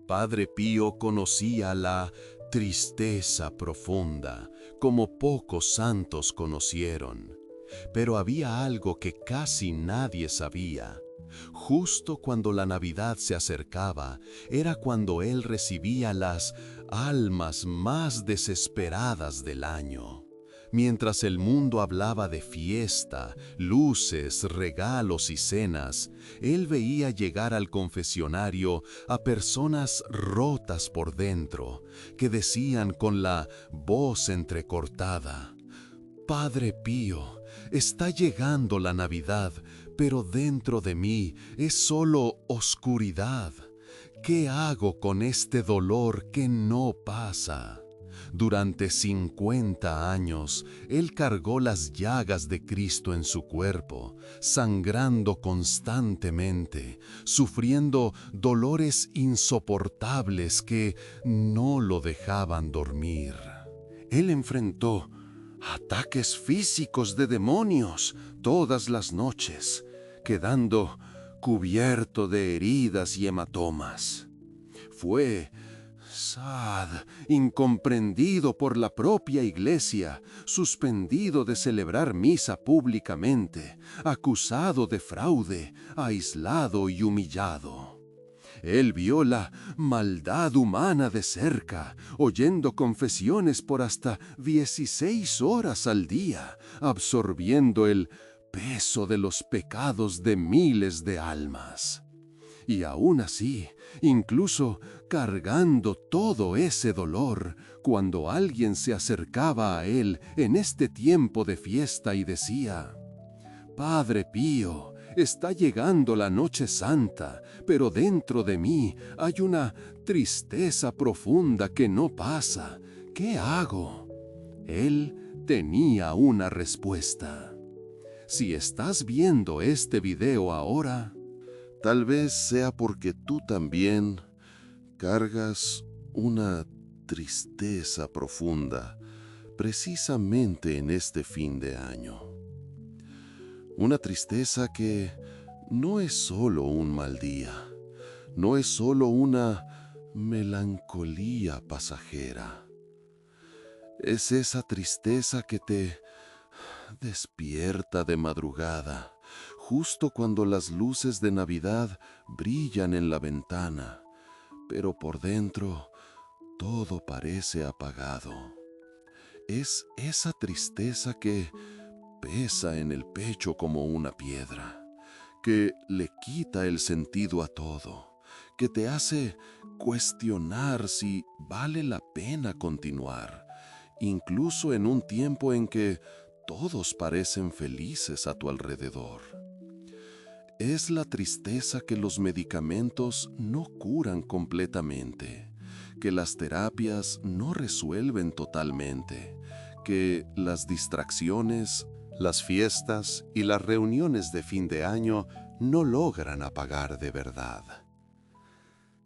Padre Pío conocía la tristeza profunda, como pocos santos conocieron. Pero había algo que casi nadie sabía. Justo cuando la Navidad se acercaba, era cuando él recibía las almas más desesperadas del año. Mientras el mundo hablaba de fiesta, luces, regalos y cenas, él veía llegar al confesionario a personas rotas por dentro, que decían con la voz entrecortada: Padre Pío, está llegando la Navidad, pero dentro de mí es solo oscuridad. ¿Qué hago con este dolor que no pasa? Durante 50 años, él cargó las llagas de Cristo en su cuerpo, sangrando constantemente, sufriendo dolores insoportables que no lo dejaban dormir. Él enfrentó ataques físicos de demonios todas las noches, quedando cubierto de heridas y hematomas. Fue incomprendido por la propia iglesia, suspendido de celebrar misa públicamente, acusado de fraude, aislado y humillado. Él vio la maldad humana de cerca, oyendo confesiones por hasta 16 horas al día, absorbiendo el peso de los pecados de miles de almas. Y aún así, incluso cargando todo ese dolor, cuando alguien se acercaba a él en este tiempo de fiesta y decía: Padre Pío, está llegando la Noche Santa, pero dentro de mí hay una tristeza profunda que no pasa. ¿Qué hago? Él tenía una respuesta. Si estás viendo este video ahora, tal vez sea porque tú también cargas una tristeza profunda precisamente en este fin de año. Una tristeza que no es solo un mal día, no es solo una melancolía pasajera. Es esa tristeza que te despierta de madrugada, justo cuando las luces de Navidad brillan en la ventana, pero por dentro todo parece apagado. Es esa tristeza que pesa en el pecho como una piedra, que le quita el sentido a todo, que te hace cuestionar si vale la pena continuar, incluso en un tiempo en que todos parecen felices a tu alrededor. Es la tristeza que los medicamentos no curan completamente, que las terapias no resuelven totalmente, que las distracciones, las fiestas y las reuniones de fin de año no logran apagar de verdad.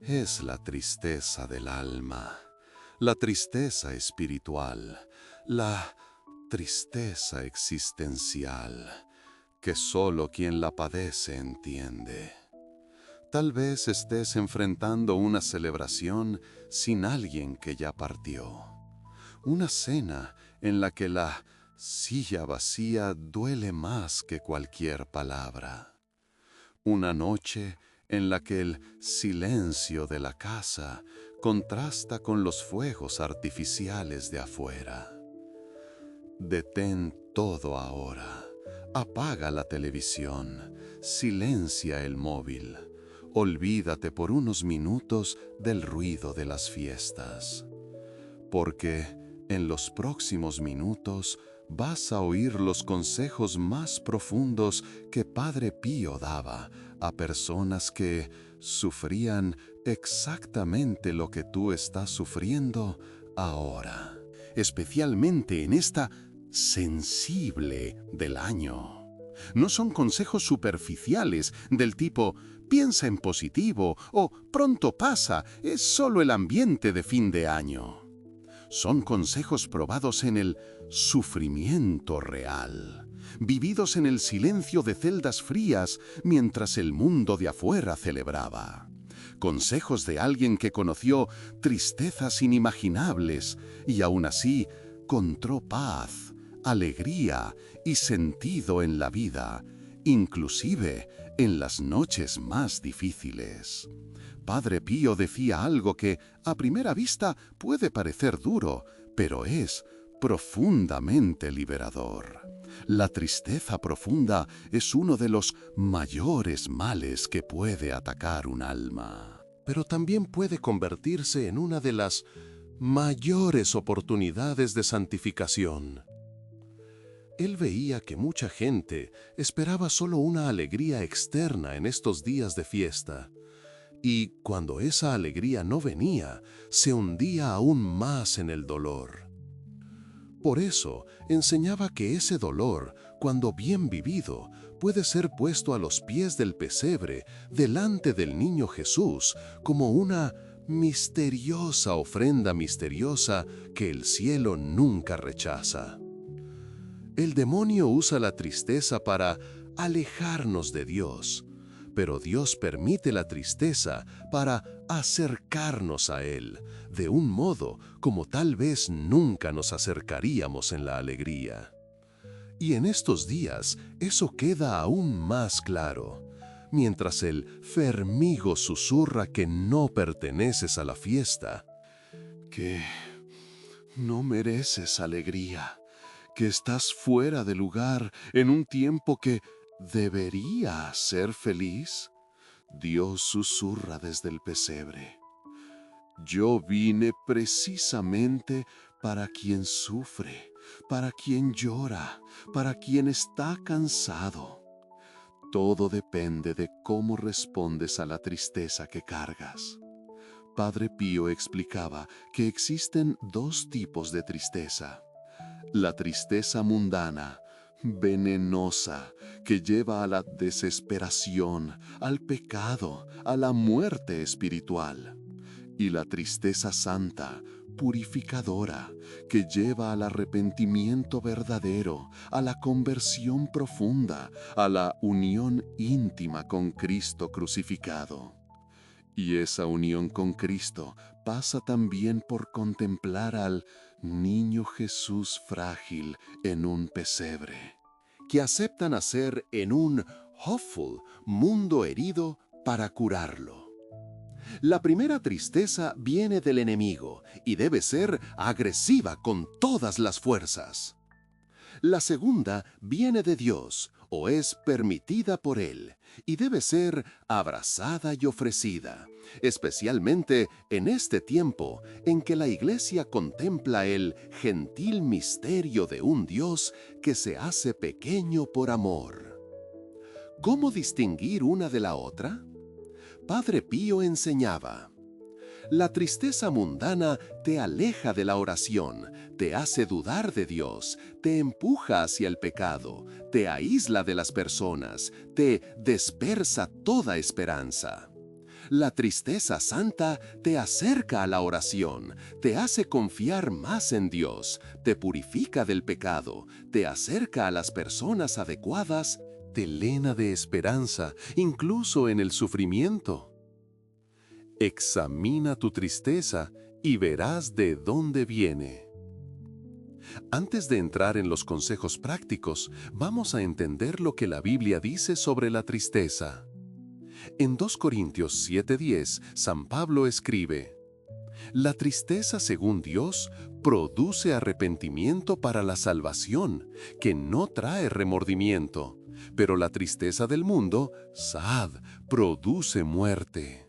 Es la tristeza del alma, la tristeza espiritual, la tristeza existencial, que solo quien la padece entiende. Tal vez estés enfrentando una celebración sin alguien que ya partió, una cena en la que la silla vacía duele más que cualquier palabra, una noche en la que el silencio de la casa contrasta con los fuegos artificiales de afuera. Detén todo ahora. Apaga la televisión, silencia el móvil, olvídate por unos minutos del ruido de las fiestas, porque en los próximos minutos vas a oír los consejos más profundos que Padre Pío daba a personas que sufrían exactamente lo que tú estás sufriendo ahora, especialmente en esta sensible del año. No son consejos superficiales del tipo piensa en positivo o pronto pasa, es solo el ambiente de fin de año. Son consejos probados en el sufrimiento real, vividos en el silencio de celdas frías mientras el mundo de afuera celebraba. consejos de alguien que conoció tristezas inimaginables y aún así encontró paz, alegría y sentido en la vida, inclusive en las noches más difíciles. Padre Pío decía algo que a primera vista puede parecer duro, pero es profundamente liberador. La tristeza profunda es uno de los mayores males que puede atacar un alma, pero también puede convertirse en una de las mayores oportunidades de santificación. Él veía que mucha gente esperaba solo una alegría externa en estos días de fiesta, y cuando esa alegría no venía, se hundía aún más en el dolor. Por eso, enseñaba que ese dolor, cuando bien vivido, puede ser puesto a los pies del pesebre, delante del niño Jesús, como una misteriosa ofrenda misteriosa que el cielo nunca rechaza. El demonio usa la tristeza para alejarnos de Dios, pero Dios permite la tristeza para acercarnos a Él, de un modo como tal vez nunca nos acercaríamos en la alegría. Y en estos días eso queda aún más claro, mientras el fermigo susurra que no perteneces a la fiesta, que no mereces alegría, que estás fuera de lugar en un tiempo que debería ser feliz. Dios susurra desde el pesebre: yo vine precisamente para quien sufre, para quien llora, para quien está cansado. Todo depende de cómo respondes a la tristeza que cargas. Padre Pío explicaba que existen dos tipos de tristeza: la tristeza mundana, venenosa, que lleva a la desesperación, al pecado, a la muerte espiritual; y la tristeza santa, purificadora, que lleva al arrepentimiento verdadero, a la conversión profunda, a la unión íntima con Cristo crucificado. Y esa unión con Cristo pasa también por contemplar al niño Jesús frágil en un pesebre, que acepta nacer en un hopeful mundo herido para curarlo. La primera tristeza viene del enemigo y debe ser agresiva con todas las fuerzas. La segunda viene de Dios o es permitida por Él y debe ser abrazada y ofrecida, especialmente en este tiempo en que la Iglesia contempla el gentil misterio de un Dios que se hace pequeño por amor. ¿Cómo distinguir una de la otra? Padre Pío enseñaba: la tristeza mundana te aleja de la oración, te hace dudar de Dios, te empuja hacia el pecado, te aísla de las personas, te dispersa toda esperanza. La tristeza santa te acerca a la oración, te hace confiar más en Dios, te purifica del pecado, te acerca a las personas adecuadas, te llena de esperanza, incluso en el sufrimiento. Examina tu tristeza y verás de dónde viene. Antes de entrar en los consejos prácticos, vamos a entender lo que la Biblia dice sobre la tristeza. En 2 Corintios 7:10, San Pablo escribe: la tristeza, según Dios, produce arrepentimiento para la salvación, que no trae remordimiento, pero la tristeza del mundo, sad, produce muerte.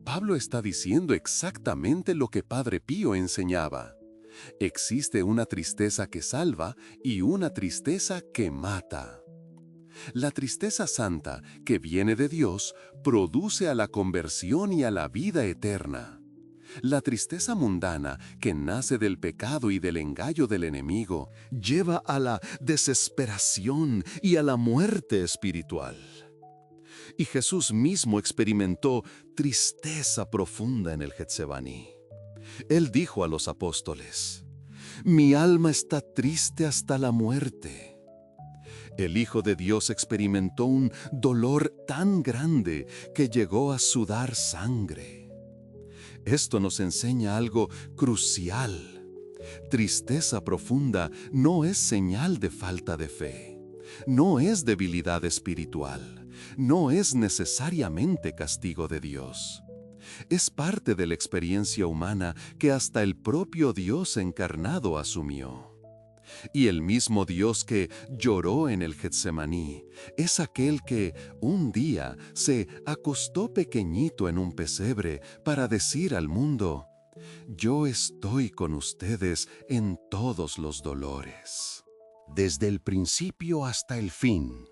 Pablo está diciendo exactamente lo que Padre Pío enseñaba. Existe una tristeza que salva y una tristeza que mata. La tristeza santa, que viene de Dios, produce a la conversión y a la vida eterna. La tristeza mundana, que nace del pecado y del engaño del enemigo, lleva a la desesperación y a la muerte espiritual. Y Jesús mismo experimentó tristeza profunda en el Getsemaní. Él dijo a los apóstoles: mi alma está triste hasta la muerte. El Hijo de Dios experimentó un dolor tan grande que llegó a sudar sangre. Esto nos enseña algo crucial. Tristeza profunda no es señal de falta de fe, no es debilidad espiritual, no es necesariamente castigo de Dios. Es parte de la experiencia humana que hasta el propio Dios encarnado asumió. Y el mismo Dios que lloró en el Getsemaní es aquel que un día se acostó pequeñito en un pesebre para decir al mundo: yo estoy con ustedes en todos los dolores. Desde el principio hasta el fin.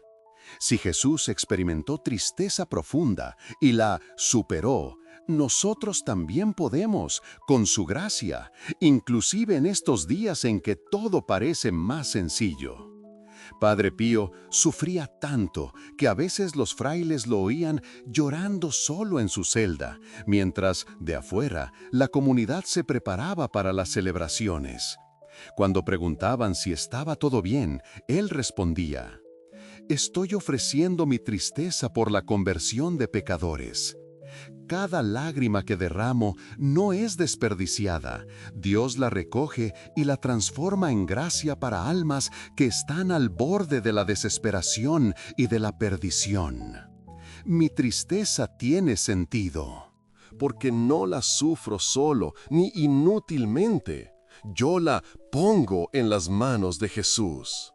Si Jesús experimentó tristeza profunda y la superó, nosotros también podemos, con su gracia, inclusive en estos días en que todo parece más sencillo. Padre Pío sufría tanto que a veces los frailes lo oían llorando solo en su celda, mientras, de afuera, la comunidad se preparaba para las celebraciones. Cuando preguntaban si estaba todo bien, él respondía: estoy ofreciendo mi tristeza por la conversión de pecadores. Cada lágrima que derramo no es desperdiciada. Dios la recoge y la transforma en gracia para almas que están al borde de la desesperación y de la perdición. Mi tristeza tiene sentido, porque no la sufro solo ni inútilmente. Yo la pongo en las manos de Jesús.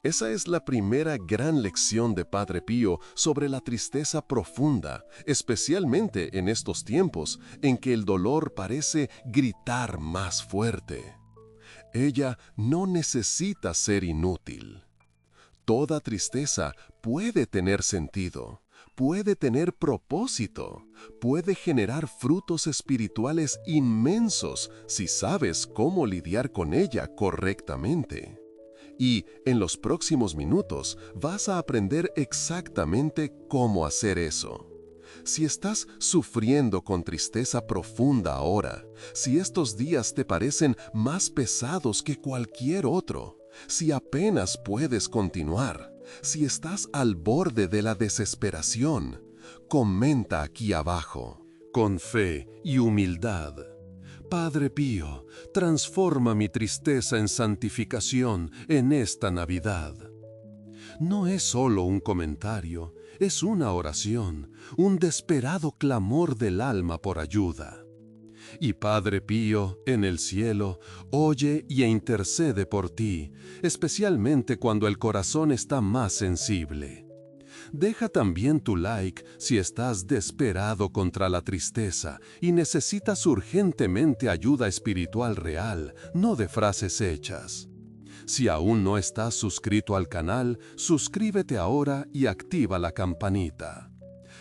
Esa es la primera gran lección de Padre Pío sobre la tristeza profunda, especialmente en estos tiempos en que el dolor parece gritar más fuerte. Ella no necesita ser inútil. Toda tristeza puede tener sentido, puede tener propósito, puede generar frutos espirituales inmensos si sabes cómo lidiar con ella correctamente. Y en los próximos minutos vas a aprender exactamente cómo hacer eso. Si estás sufriendo con tristeza profunda ahora, si estos días te parecen más pesados que cualquier otro, si apenas puedes continuar, si estás al borde de la desesperación, comenta aquí abajo. Con fe y humildad: Padre Pío, transforma mi tristeza en santificación en esta Navidad. No es solo un comentario, es una oración, un desesperado clamor del alma por ayuda. Y Padre Pío, en el cielo, oye e intercede por ti, especialmente cuando el corazón está más sensible. Deja también tu like si estás desesperado contra la tristeza y necesitas urgentemente ayuda espiritual real, no de frases hechas. Si aún no estás suscrito al canal, suscríbete ahora y activa la campanita.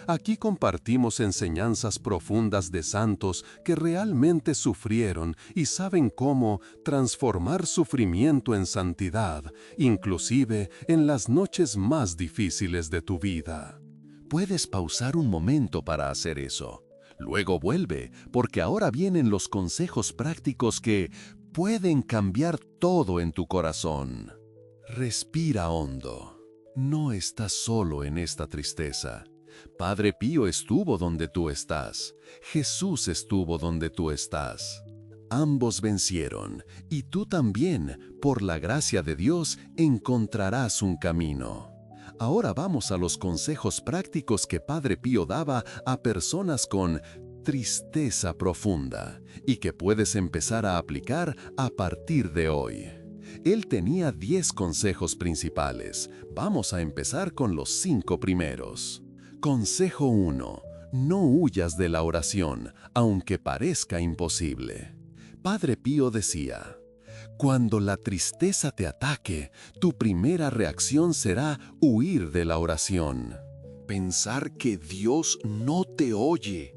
Aquí compartimos enseñanzas profundas de santos que realmente sufrieron y saben cómo transformar sufrimiento en santidad, inclusive en las noches más difíciles de tu vida. Puedes pausar un momento para hacer eso. Luego vuelve, porque ahora vienen los consejos prácticos que pueden cambiar todo en tu corazón. Respira hondo. No estás solo en esta tristeza. Padre Pío estuvo donde tú estás. Jesús estuvo donde tú estás. Ambos vencieron, y tú también, por la gracia de Dios, encontrarás un camino. Ahora vamos a los consejos prácticos que Padre Pío daba a personas con tristeza profunda y que puedes empezar a aplicar a partir de hoy. Él tenía 10 consejos principales. Vamos a empezar con los 5 primeros. Consejo 1. No huyas de la oración, aunque parezca imposible. Padre Pío decía: cuando la tristeza te ataque, tu primera reacción será huir de la oración. Pensar que Dios no te oye,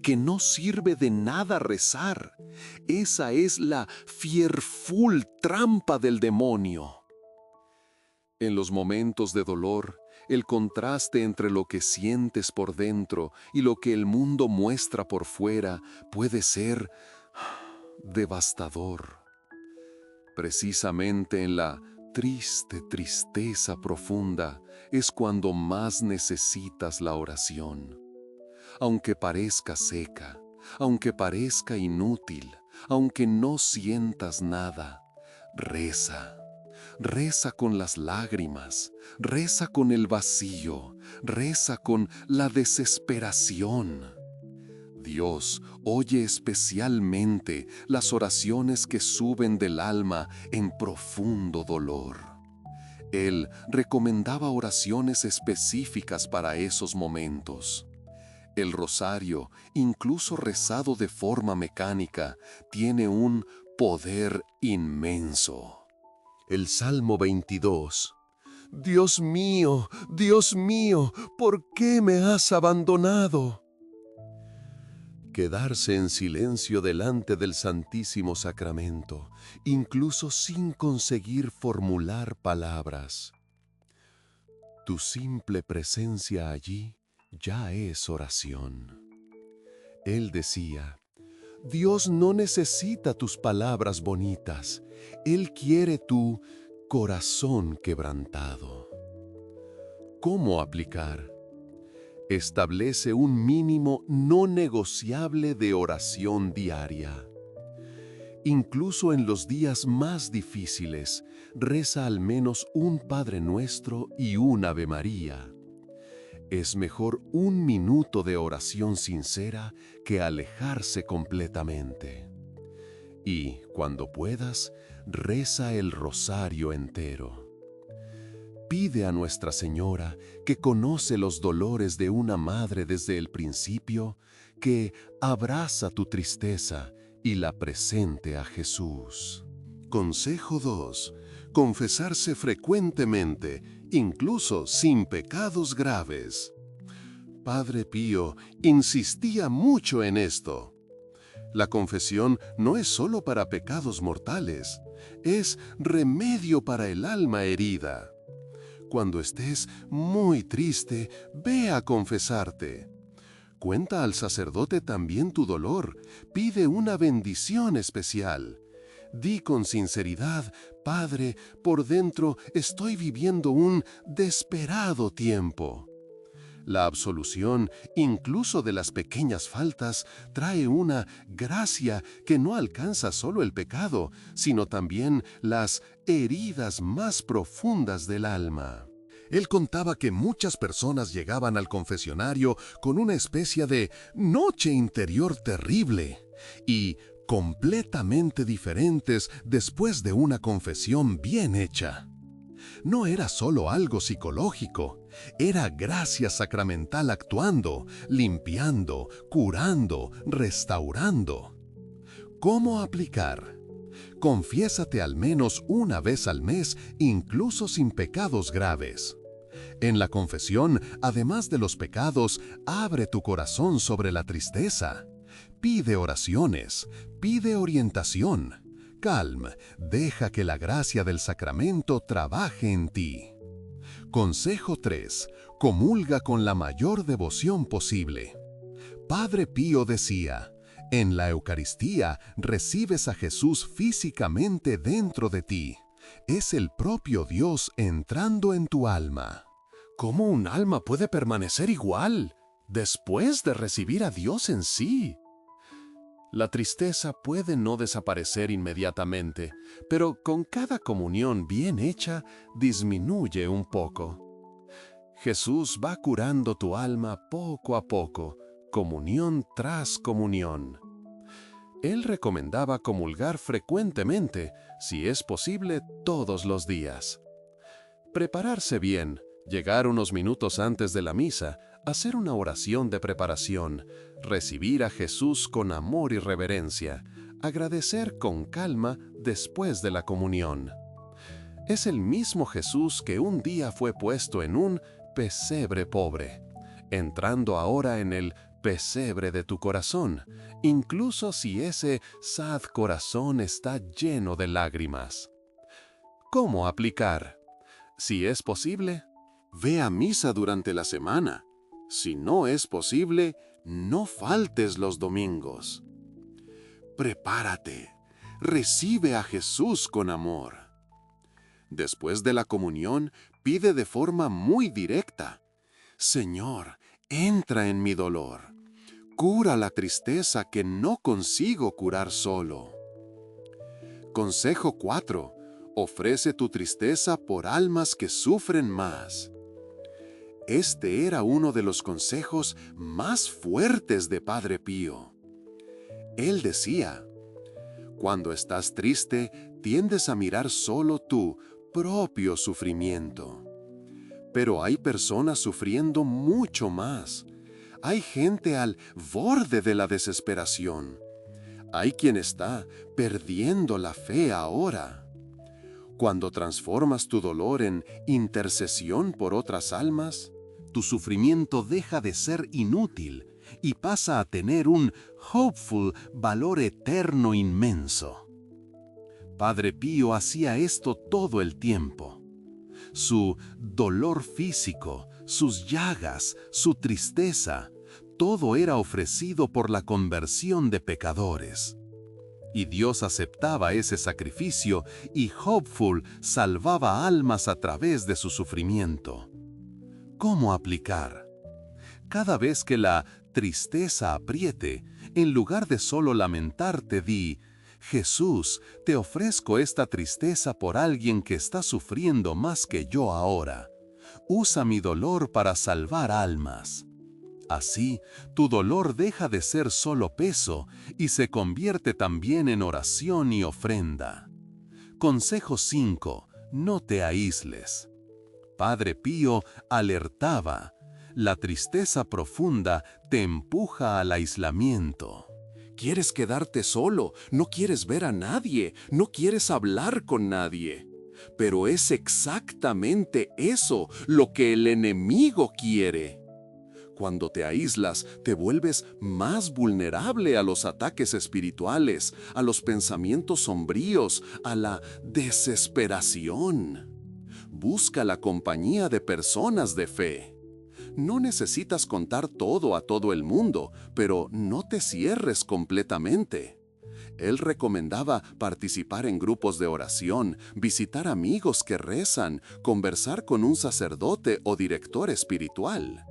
que no sirve de nada rezar. Esa es la fearful trampa del demonio. En los momentos de dolor, el contraste entre lo que sientes por dentro y lo que el mundo muestra por fuera puede ser devastador. Precisamente en la triste tristeza profunda es cuando más necesitas la oración. Aunque parezca seca, aunque parezca inútil, aunque no sientas nada, reza. Reza con las lágrimas, reza con el vacío, reza con la desesperación. Dios oye especialmente las oraciones que suben del alma en profundo dolor. Él recomendaba oraciones específicas para esos momentos. El rosario, incluso rezado de forma mecánica, tiene un poder inmenso. El Salmo 22. Dios mío, ¿por qué me has abandonado? Quedarse en silencio delante del Santísimo Sacramento, incluso sin conseguir formular palabras. Tu simple presencia allí ya es oración. Él decía, Dios no necesita tus palabras bonitas, Él quiere tu corazón quebrantado. ¿Cómo aplicar? Establece un mínimo no negociable de oración diaria. Incluso en los días más difíciles, reza al menos un Padre Nuestro y un Ave María. Es mejor un minuto de oración sincera que alejarse completamente. Y, cuando puedas, reza el rosario entero. Pide a Nuestra Señora, que conoce los dolores de una madre desde el principio, que abraza tu tristeza y la presente a Jesús. Consejo 2. Confesarse frecuentemente, incluso sin pecados graves. Padre Pío insistía mucho en esto. La confesión no es solo para pecados mortales, es remedio para el alma herida. Cuando estés muy triste, ve a confesarte. Cuenta al sacerdote también tu dolor, pide una bendición especial. Di con sinceridad, Padre, por dentro estoy viviendo un desesperado tiempo. La absolución, incluso de las pequeñas faltas, trae una gracia que no alcanza solo el pecado, sino también las heridas más profundas del alma. Él contaba que muchas personas llegaban al confesionario con una especie de noche interior terrible y completamente diferentes después de una confesión bien hecha. No era solo algo psicológico, era gracia sacramental actuando, limpiando, curando, restaurando. ¿Cómo aplicar? Confiésate al menos una vez al mes, incluso sin pecados graves. En la confesión, además de los pecados, abre tu corazón sobre la tristeza. Pide oraciones, pide orientación. Calma, deja que la gracia del sacramento trabaje en ti. Consejo 3. Comulga con la mayor devoción posible. Padre Pío decía, en la Eucaristía recibes a Jesús físicamente dentro de ti. Es el propio Dios entrando en tu alma. ¿Cómo un alma puede permanecer igual después de recibir a Dios en sí? La tristeza puede no desaparecer inmediatamente, pero con cada comunión bien hecha disminuye un poco. Jesús va curando tu alma poco a poco, comunión tras comunión. Él recomendaba comulgar frecuentemente, si es posible todos los días. Prepararse bien, llegar unos minutos antes de la misa, hacer una oración de preparación, recibir a Jesús con amor y reverencia, agradecer con calma después de la comunión. Es el mismo Jesús que un día fue puesto en un pesebre pobre, entrando ahora en el pesebre de tu corazón, incluso si ese sad corazón está lleno de lágrimas. ¿Cómo aplicar? Si es posible, ve a misa durante la semana. Si no es posible, no faltes los domingos. Prepárate, recibe a Jesús con amor. Después de la comunión, pide de forma muy directa: Señor, entra en mi dolor. Cura la tristeza que no consigo curar solo. Consejo 4. Ofrece tu tristeza por almas que sufren más. Este era uno de los consejos más fuertes de Padre Pío. Él decía: cuando estás triste, tiendes a mirar solo tu propio sufrimiento. Pero hay personas sufriendo mucho más. Hay gente al borde de la desesperación. Hay quien está perdiendo la fe ahora. Cuando transformas tu dolor en intercesión por otras almas, tu sufrimiento deja de ser inútil y pasa a tener un hopeful valor eterno inmenso. Padre Pío hacía esto todo el tiempo. Su dolor físico, sus llagas, su tristeza, todo era ofrecido por la conversión de pecadores. Y Dios aceptaba ese sacrificio y Hopeful salvaba almas a través de su sufrimiento. ¿Cómo aplicar? Cada vez que la tristeza apriete, en lugar de solo lamentarte, di: Jesús, te ofrezco esta tristeza por alguien que está sufriendo más que yo ahora. Usa mi dolor para salvar almas. Así, tu dolor deja de ser solo peso y se convierte también en oración y ofrenda. Consejo 5. No te aísles. Padre Pío alertaba: la tristeza profunda te empuja al aislamiento. Quieres quedarte solo, no quieres ver a nadie, no quieres hablar con nadie. Pero es exactamente eso lo que el enemigo quiere. Cuando te aíslas, te vuelves más vulnerable a los ataques espirituales, a los pensamientos sombríos, a la desesperación. Busca la compañía de personas de fe. No necesitas contar todo a todo el mundo, pero no te cierres completamente. Él recomendaba participar en grupos de oración, visitar amigos que rezan, conversar con un sacerdote o director espiritual.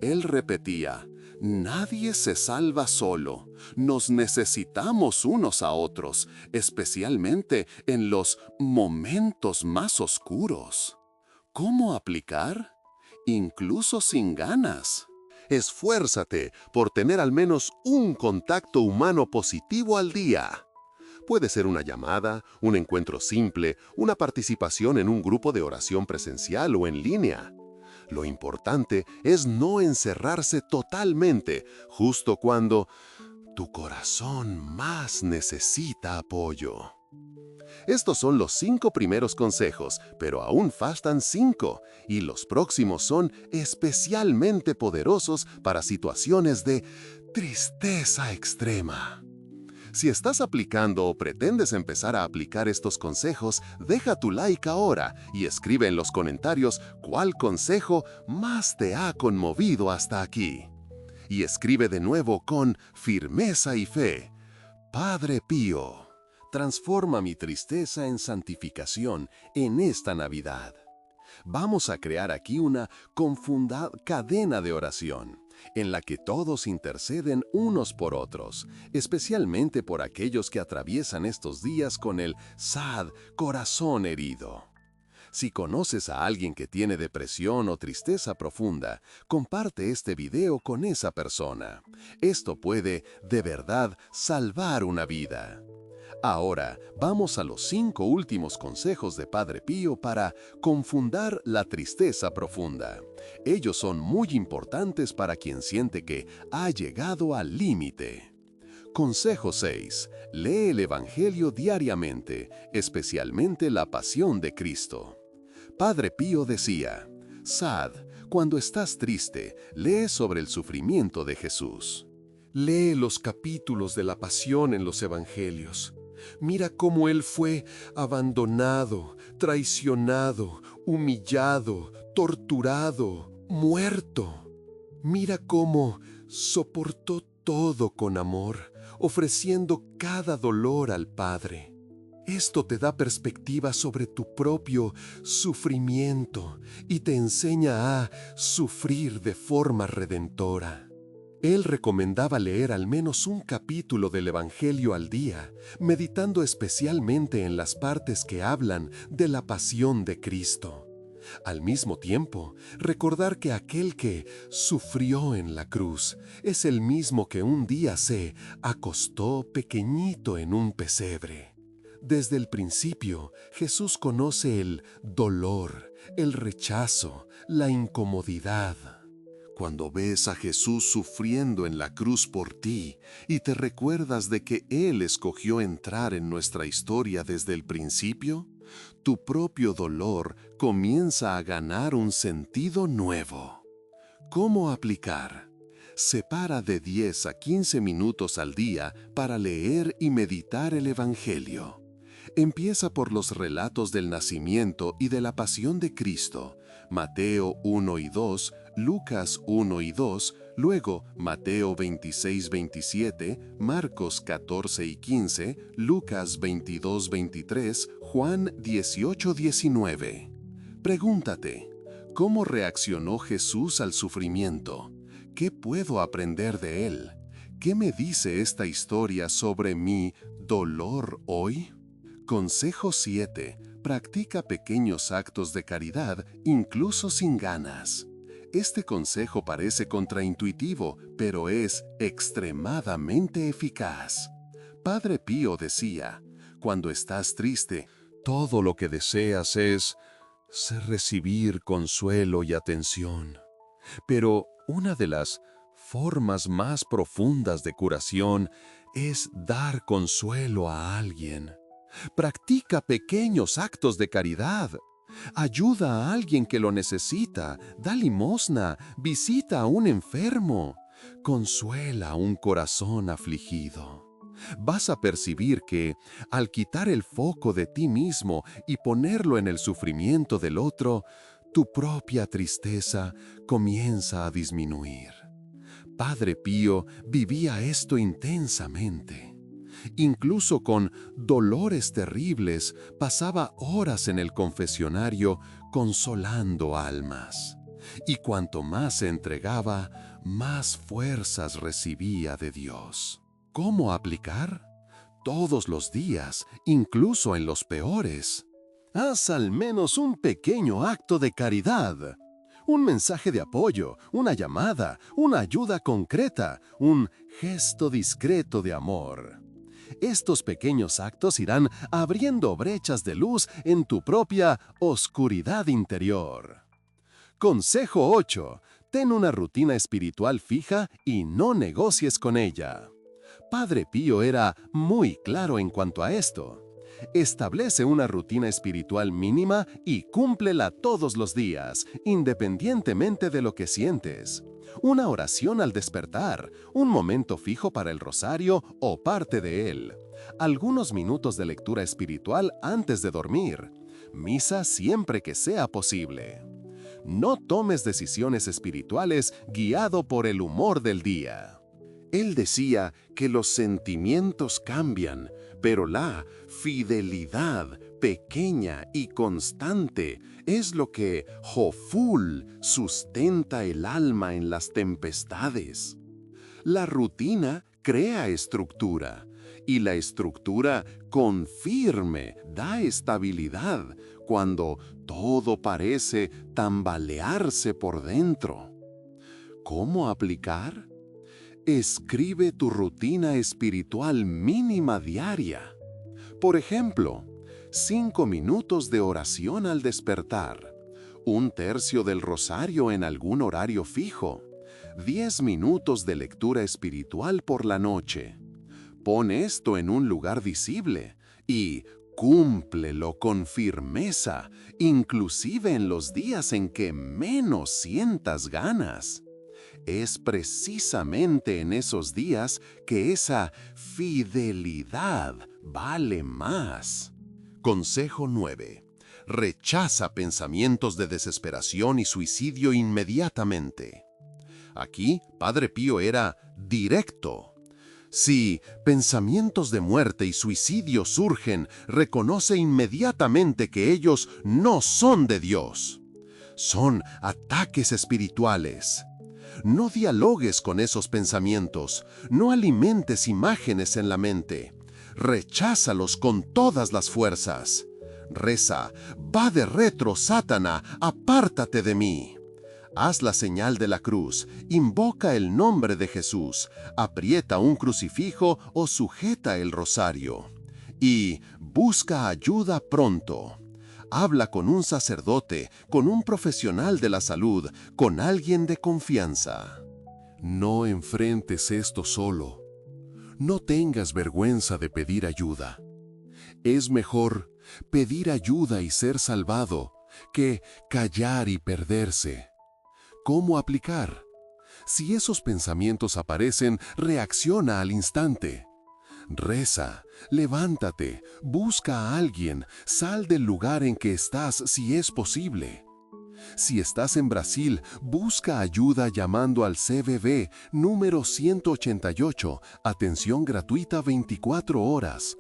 Él repetía: nadie se salva solo. Nos necesitamos unos a otros, especialmente en los momentos más oscuros. ¿Cómo aplicar? Incluso sin ganas. Esfuérzate por tener al menos un contacto humano positivo al día. Puede ser una llamada, un encuentro simple, una participación en un grupo de oración presencial o en línea. Lo importante es no encerrarse totalmente, justo cuando tu corazón más necesita apoyo. Estos son los 5 primeros consejos, pero aún faltan 5, y los próximos son especialmente poderosos para situaciones de tristeza extrema. Si estás aplicando o pretendes empezar a aplicar estos consejos, deja tu like ahora y escribe en los comentarios cuál consejo más te ha conmovido hasta aquí. Y escribe de nuevo con firmeza y fe: Padre Pío, transforma mi tristeza en santificación en esta Navidad. Vamos a crear aquí una cadena de oración, en la que todos interceden unos por otros, especialmente por aquellos que atraviesan estos días con el sad, corazón herido. Si conoces a alguien que tiene depresión o tristeza profunda, comparte este video con esa persona. Esto puede, de verdad, salvar una vida. Ahora, vamos a los 5 últimos consejos de Padre Pío para confundar la tristeza profunda. Ellos son muy importantes para quien siente que ha llegado al límite. Consejo 6. Lee el Evangelio diariamente, especialmente la Pasión de Cristo. Padre Pío decía: Sad, cuando estás triste, lee sobre el sufrimiento de Jesús. Lee los capítulos de la Pasión en los Evangelios. Mira cómo Él fue abandonado, traicionado, humillado, torturado, muerto. Mira cómo soportó todo con amor, ofreciendo cada dolor al Padre. Esto te da perspectiva sobre tu propio sufrimiento y te enseña a sufrir de forma redentora. Él recomendaba leer al menos un capítulo del Evangelio al día, meditando especialmente en las partes que hablan de la pasión de Cristo. Al mismo tiempo, recordar que aquel que sufrió en la cruz es el mismo que un día se acostó pequeñito en un pesebre. Desde el principio, Jesús conoce el dolor, el rechazo, la incomodidad. Cuando ves a Jesús sufriendo en la cruz por ti y te recuerdas de que Él escogió entrar en nuestra historia desde el principio, tu propio dolor comienza a ganar un sentido nuevo. ¿Cómo aplicar? Separa de 10 a 15 minutos al día para leer y meditar el Evangelio. Empieza por los relatos del nacimiento y de la pasión de Cristo, Mateo 1 y 2, Lucas 1 y 2, luego Mateo 26-27, Marcos 14 y 15, Lucas 22-23, Juan 18-19. Pregúntate, ¿cómo reaccionó Jesús al sufrimiento? ¿Qué puedo aprender de él? ¿Qué me dice esta historia sobre mi dolor hoy? Consejo 7. Practica pequeños actos de caridad, incluso sin ganas. Este consejo parece contraintuitivo, pero es extremadamente eficaz. Padre Pío decía, cuando estás triste, todo lo que deseas es recibir consuelo y atención. Pero una de las formas más profundas de curación es dar consuelo a alguien. Practica pequeños actos de caridad. Ayuda a alguien que lo necesita, da limosna, visita a un enfermo, consuela a un corazón afligido. Vas a percibir que, al quitar el foco de ti mismo y ponerlo en el sufrimiento del otro, tu propia tristeza comienza a disminuir. Padre Pío vivía esto intensamente. Incluso con dolores terribles, pasaba horas en el confesionario consolando almas. Y cuanto más se entregaba, más fuerzas recibía de Dios. ¿Cómo aplicar? Todos los días, incluso en los peores. Haz al menos un pequeño acto de caridad. Un mensaje de apoyo, una llamada, una ayuda concreta, un gesto discreto de amor. Estos pequeños actos irán abriendo brechas de luz en tu propia oscuridad interior. Consejo 8. Ten una rutina espiritual fija y no negocies con ella. Padre Pío era muy claro en cuanto a esto. Establece una rutina espiritual mínima y cúmplela todos los días, independientemente de lo que sientes. Una oración al despertar, un momento fijo para el rosario o parte de él, algunos minutos de lectura espiritual antes de dormir, misa siempre que sea posible. No tomes decisiones espirituales guiado por el humor del día. Él decía que los sentimientos cambian, pero la fidelidad pequeña y constante es lo que Joful sustenta el alma en las tempestades. La rutina crea estructura y la estructura confirme, da estabilidad cuando todo parece tambalearse por dentro. ¿Cómo aplicar? Escribe tu rutina espiritual mínima diaria. Por ejemplo, 5 minutos de oración al despertar, 1/3 del rosario en algún horario fijo, 10 minutos de lectura espiritual por la noche. Pon esto en un lugar visible y cúmplelo con firmeza, inclusive en los días en que menos sientas ganas. Es precisamente en esos días que esa fidelidad vale más. Consejo 9. Rechaza pensamientos de desesperación y suicidio inmediatamente. Aquí, Padre Pío era directo. Si pensamientos de muerte y suicidio surgen, reconoce inmediatamente que ellos no son de Dios. Son ataques espirituales. No dialogues con esos pensamientos, no alimentes imágenes en la mente. Recházalos con todas las fuerzas. Reza, va de retro, Sátana, apártate de mí. Haz la señal de la cruz, invoca el nombre de Jesús, aprieta un crucifijo o sujeta el rosario. Y busca ayuda pronto. Habla con un sacerdote, con un profesional de la salud, con alguien de confianza. No enfrentes esto solo. No tengas vergüenza de pedir ayuda. Es mejor pedir ayuda y ser salvado que callar y perderse. ¿Cómo aplicar? Si esos pensamientos aparecen, reacciona al instante. Reza, levántate, busca a alguien, sal del lugar en que estás si es posible. Si estás en Brasil, busca ayuda llamando al CVV número 188, atención gratuita 24 horas.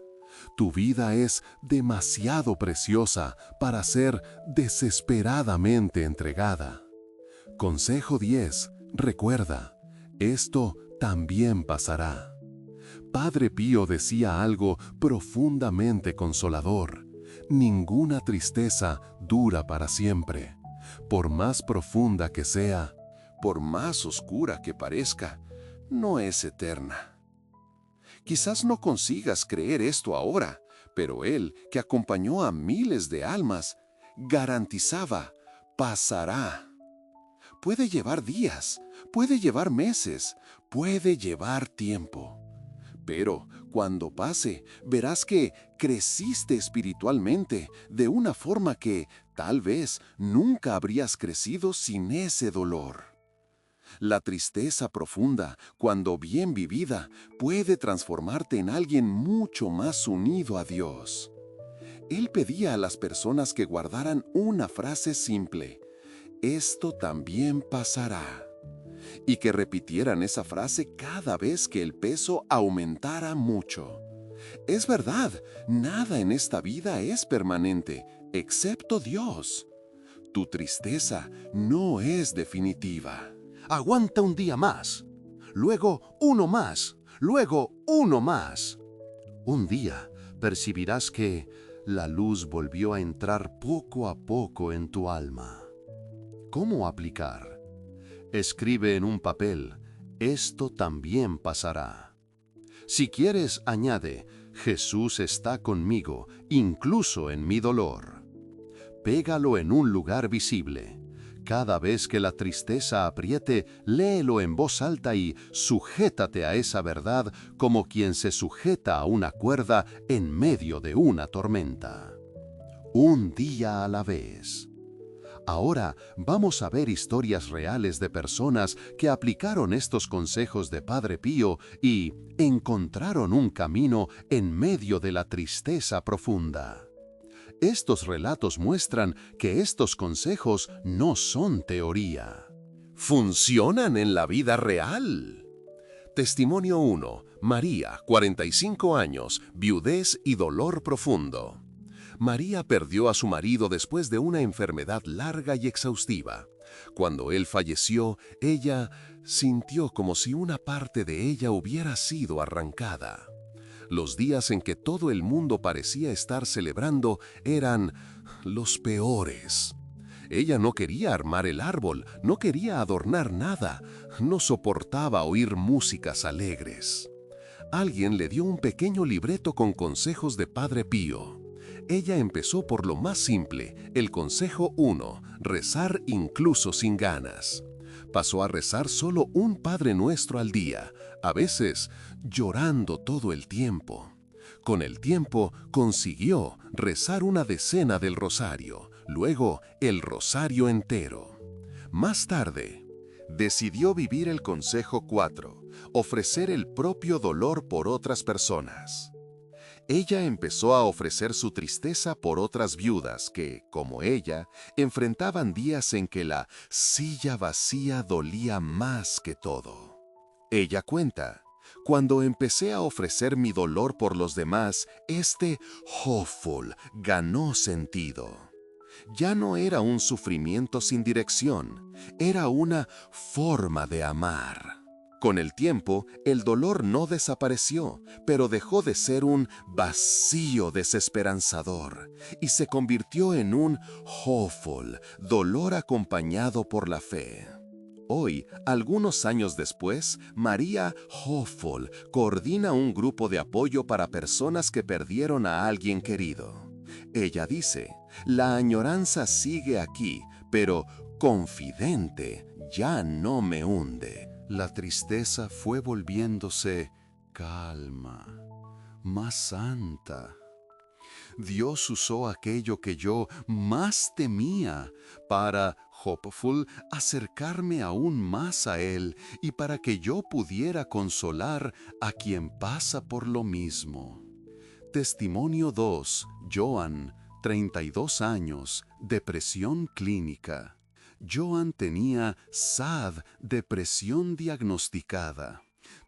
Tu vida es demasiado preciosa para ser desesperadamente entregada. Consejo 10. Recuerda, esto también pasará. Padre Pío decía algo profundamente consolador. Ninguna tristeza dura para siempre. Por más profunda que sea, por más oscura que parezca, no es eterna. Quizás no consigas creer esto ahora, pero Él, que acompañó a miles de almas, garantizaba, pasará. Puede llevar días, puede llevar meses, puede llevar tiempo. Pero cuando pase, verás que creciste espiritualmente de una forma que tal vez nunca habrías crecido sin ese dolor. La tristeza profunda, cuando bien vivida, puede transformarte en alguien mucho más unido a Dios. Él pedía a las personas que guardaran una frase simple: esto también pasará. Y que repitieran esa frase cada vez que el peso aumentara mucho. Es verdad, nada en esta vida es permanente, excepto Dios. Tu tristeza no es definitiva. Aguanta un día más, luego uno más, luego uno más. Un día percibirás que la luz volvió a entrar poco a poco en tu alma. ¿Cómo aplicar? Escribe en un papel, esto también pasará. Si quieres, añade, Jesús está conmigo, incluso en mi dolor. Pégalo en un lugar visible. Cada vez que la tristeza apriete, léelo en voz alta y sujétate a esa verdad como quien se sujeta a una cuerda en medio de una tormenta. Un día a la vez. Ahora vamos a ver historias reales de personas que aplicaron estos consejos de Padre Pío y encontraron un camino en medio de la tristeza profunda. Estos relatos muestran que estos consejos no son teoría. Funcionan en la vida real. Testimonio 1. María, 45 años, viudez y dolor profundo. María perdió a su marido después de una enfermedad larga y exhaustiva. Cuando él falleció, ella sintió como si una parte de ella hubiera sido arrancada. Los días en que todo el mundo parecía estar celebrando eran los peores. Ella no quería armar el árbol, no quería adornar nada, no soportaba oír músicas alegres. Alguien le dio un pequeño libreto con consejos de Padre Pío. Ella empezó por lo más simple, el consejo 1, rezar incluso sin ganas. Pasó a rezar solo un Padre Nuestro al día, a veces llorando todo el tiempo. Con el tiempo consiguió rezar una decena del rosario, luego el rosario entero. Más tarde, decidió vivir el consejo 4, ofrecer el propio dolor por otras personas. Ella empezó a ofrecer su tristeza por otras viudas que, como ella, enfrentaban días en que la silla vacía dolía más que todo. Ella cuenta, Cuando empecé a ofrecer mi dolor por los demás, este Hoffol ganó sentido. Ya no era un sufrimiento sin dirección, era una forma de amar. Con el tiempo, el dolor no desapareció, pero dejó de ser un vacío desesperanzador y se convirtió en un Hoffol, dolor acompañado por la fe. Hoy, algunos años después, María Hoffol coordina un grupo de apoyo para personas que perdieron a alguien querido. Ella dice, la añoranza sigue aquí, pero confidente ya no me hunde. La tristeza fue volviéndose calma, más santa. Dios usó aquello que yo más temía para, hopeful, acercarme aún más a Él y para que yo pudiera consolar a quien pasa por lo mismo. Testimonio 2, Joan, 32 años, depresión clínica. Joan tenía SAD, depresión diagnosticada.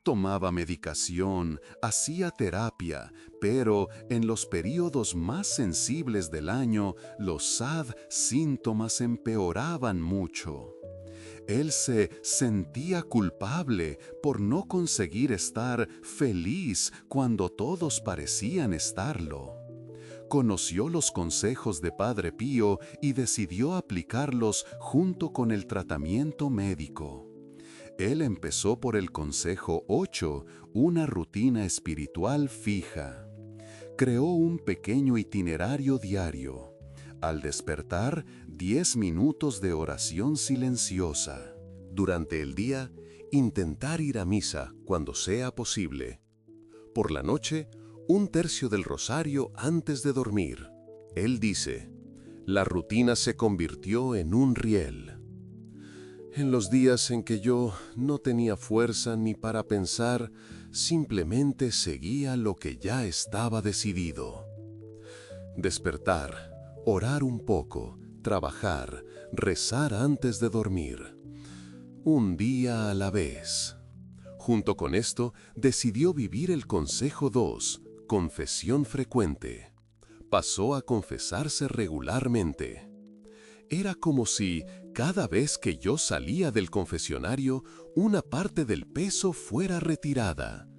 Tomaba medicación, hacía terapia, pero en los periodos más sensibles del año, los SAD síntomas empeoraban mucho. Él se sentía culpable por no conseguir estar feliz cuando todos parecían estarlo. Conoció los consejos de Padre Pío y decidió aplicarlos junto con el tratamiento médico. Él empezó por el consejo 8, una rutina espiritual fija. Creó un pequeño itinerario diario. Al despertar, 10 minutos de oración silenciosa. Durante el día, intentar ir a misa cuando sea posible. Por la noche, 1/3 del rosario antes de dormir. Él dice, la rutina se convirtió en un riel. En los días en que yo no tenía fuerza ni para pensar, simplemente seguía lo que ya estaba decidido. Despertar, orar un poco, trabajar, rezar antes de dormir. Un día a la vez. Junto con esto, decidió vivir el consejo 2, confesión frecuente. Pasó a confesarse regularmente. Era como si, cada vez que yo salía del confesionario, una parte del peso fuera retirada.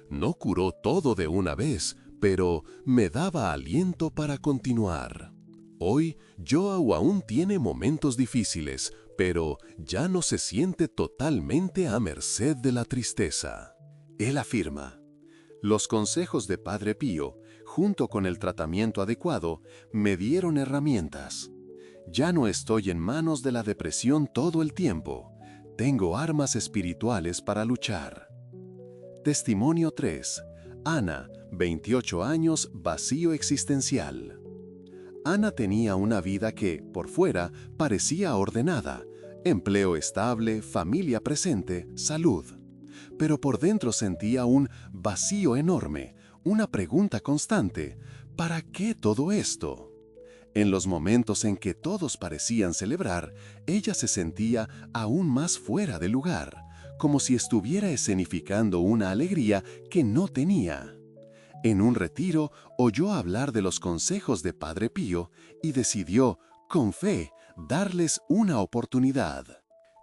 No curó todo de una vez, pero me daba aliento para continuar. Hoy, Joao aún tiene momentos difíciles, pero ya no se siente totalmente a merced de la tristeza. Él afirma, los consejos de Padre Pío, junto con el tratamiento adecuado, me dieron herramientas. Ya no estoy en manos de la depresión todo el tiempo. Tengo armas espirituales para luchar. Testimonio 3. Ana, 28 años, vacío existencial. Ana tenía una vida que, por fuera, parecía ordenada. Empleo estable, familia presente, salud. Pero por dentro sentía un vacío enorme, una pregunta constante. ¿Para qué todo esto? En los momentos en que todos parecían celebrar, ella se sentía aún más fuera de lugar, como si estuviera escenificando una alegría que no tenía. En un retiro, oyó hablar de los consejos de Padre Pío y decidió, con fe, darles una oportunidad.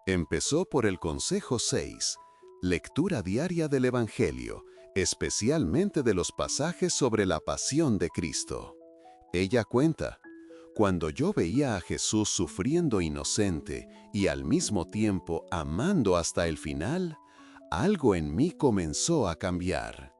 Empezó por el consejo 6, lectura diaria del Evangelio, especialmente de los pasajes sobre la pasión de Cristo. Ella cuenta, cuando yo veía a Jesús sufriendo inocente y al mismo tiempo amando hasta el final, algo en mí comenzó a cambiar.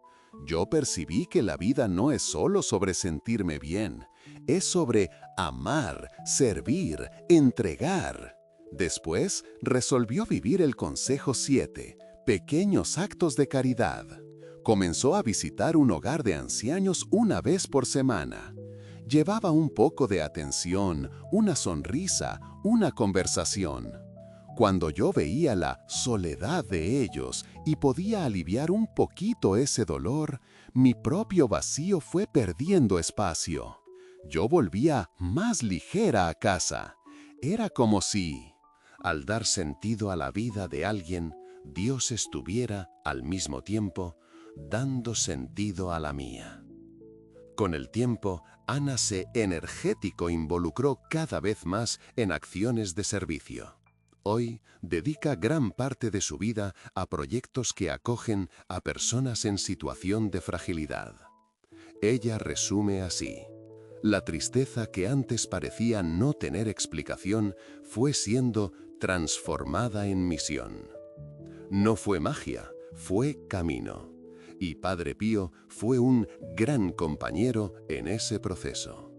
Yo percibí que la vida no es solo sobre sentirme bien, es sobre amar, servir, entregar. Después resolvió vivir el consejo 7, pequeños actos de caridad. Comenzó a visitar un hogar de ancianos una vez por semana. Llevaba un poco de atención, una sonrisa, una conversación. Cuando yo veía la soledad de ellos y podía aliviar un poquito ese dolor, mi propio vacío fue perdiendo espacio. Yo volvía más ligera a casa. Era como si, al dar sentido a la vida de alguien, Dios estuviera, al mismo tiempo, dando sentido a la mía. Con el tiempo, Ana se involucró cada vez más en acciones de servicio. Hoy dedica gran parte de su vida a proyectos que acogen a personas en situación de fragilidad. Ella resume así: la tristeza que antes parecía no tener explicación fue siendo transformada en misión. No fue magia, fue camino. Y Padre Pío fue un gran compañero en ese proceso.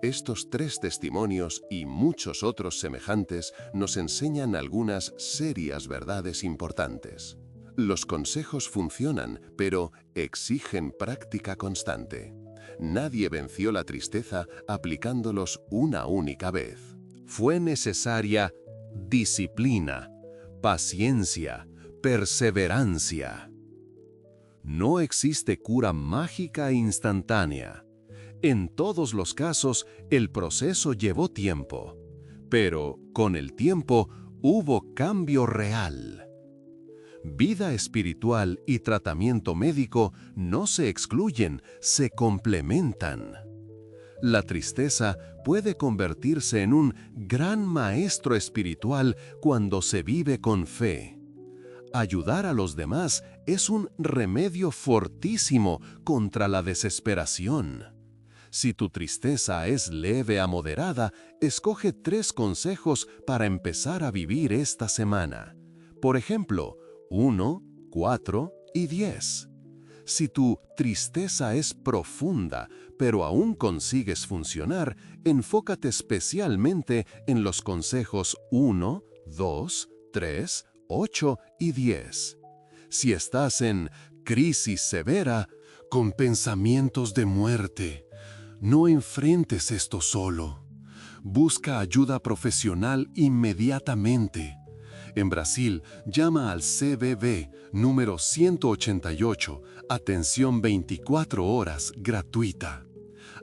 Estos 3 testimonios y muchos otros semejantes nos enseñan algunas serias verdades importantes. Los consejos funcionan, pero exigen práctica constante. Nadie venció la tristeza aplicándolos una única vez. Fue necesaria disciplina, paciencia, perseverancia. No existe cura mágica e instantánea. En todos los casos, el proceso llevó tiempo, pero con el tiempo hubo cambio real. Vida espiritual y tratamiento médico no se excluyen, se complementan. La tristeza puede convertirse en un gran maestro espiritual cuando se vive con fe. Ayudar a los demás es un remedio fortísimo contra la desesperación. Si tu tristeza es leve a moderada, escoge 3 consejos para empezar a vivir esta semana. Por ejemplo, 1, 4 y 10. Si tu tristeza es profunda, pero aún consigues funcionar, enfócate especialmente en los consejos 1, 2, 3, 8 y 10. Si estás en crisis severa, con pensamientos de muerte, no enfrentes esto solo. Busca ayuda profesional inmediatamente. En Brasil, llama al CVV número 188, atención 24 horas, gratuita.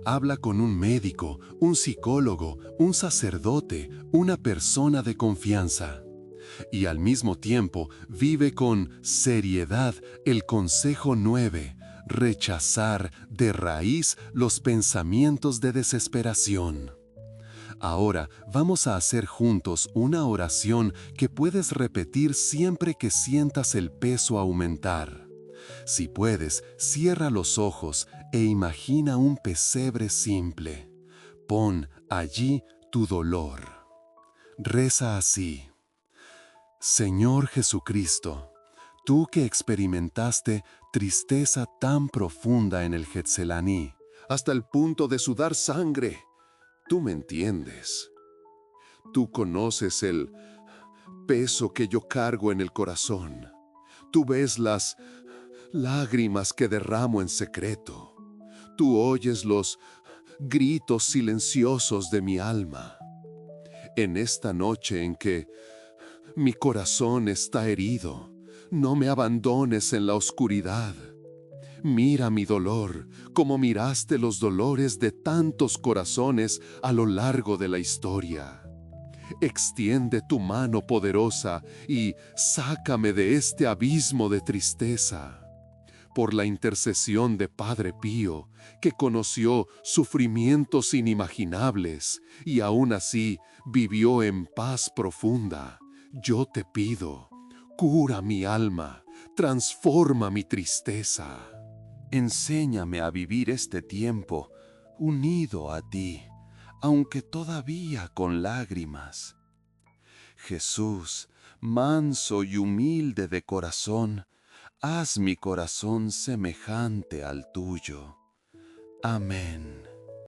Habla con un médico, un psicólogo, un sacerdote, una persona de confianza. Y al mismo tiempo, vive con seriedad el consejo 9, rechazar de raíz los pensamientos de desesperación. Ahora vamos a hacer juntos una oración que puedes repetir siempre que sientas el peso aumentar. Si puedes, cierra los ojos e imagina un pesebre simple. Pon allí tu dolor. Reza así: Señor Jesucristo, tú que experimentaste tristeza tan profunda en el Getsemaní, hasta el punto de sudar sangre, tú me entiendes. Tú conoces el peso que yo cargo en el corazón. Tú ves las lágrimas que derramo en secreto. Tú oyes los gritos silenciosos de mi alma. En esta noche en que mi corazón está herido, no me abandones en la oscuridad. Mira mi dolor, como miraste los dolores de tantos corazones a lo largo de la historia. Extiende tu mano poderosa y sácame de este abismo de tristeza. Por la intercesión de Padre Pío, que conoció sufrimientos inimaginables y aún así vivió en paz profunda, yo te pido, cura mi alma, transforma mi tristeza. Enséñame a vivir este tiempo unido a ti, aunque todavía con lágrimas. Jesús, manso y humilde de corazón, haz mi corazón semejante al tuyo. Amén.